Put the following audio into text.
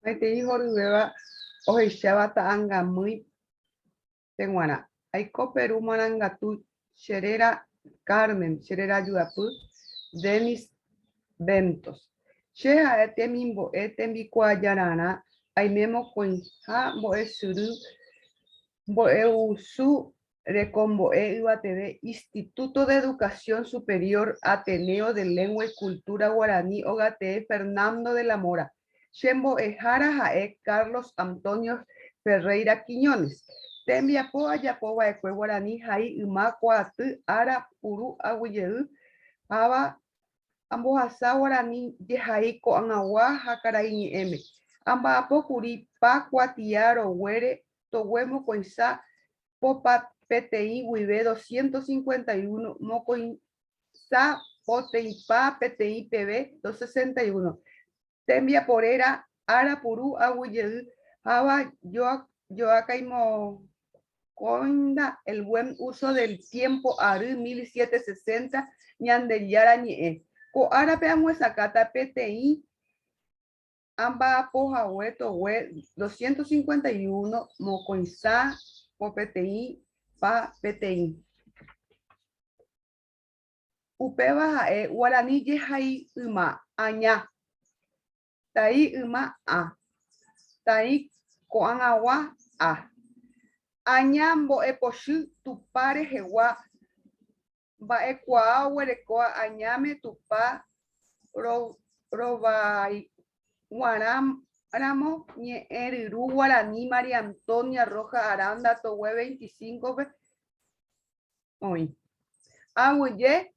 Maite hijo riveva ohecháva ta'ãngamýi peguara. Aiko Peru marangatu Cherera Carmen, Cherera Yuapy, Denis Ventos. Che ha'e temimbo'e tembikuaajarã aime mokõi ha mbo'esyry mbo'ehusu rekombo'e yvateve Instituto de Educación Superior Ateneo de Lengua y Cultura Guaraní Ogatee Fernando de la Mora. Chembo'ehára ha'e Carlos Antonio Ferreira Quiñones. Tembiapo ajapova'ekue Guarani hai yma kuaaty ára puru aguyjey ava ambohasa Guarani jehai ko'ag̃agua ha karai ñe'ẽme. Amba'apókuri pa kuatia roguére togue mokõicha popa peteĩ guive 251 mokõicha poteipa peteĩ peve 261. Tembiaporera ára puru aguyjey ava Joaquim el buen uso del tiempo ary 1760 ñandejára ñe'ẽ. Ko árape ambuesakáta peteĩ amba'apohague togue 251 mokõicha po peteĩ pa peteĩ. Upéva ha'e Guarani jehai yma aña, tai yma a, tai ko'ag̃agua a. Aña mbo'epochy tupa rehegua mba'ekuaa oguerekóva añáme tupa rovaiguarãramo ñe'ẽ ryru Guarani María Antonia Rojas Aranda togue 25-pe oĩ. Aguyje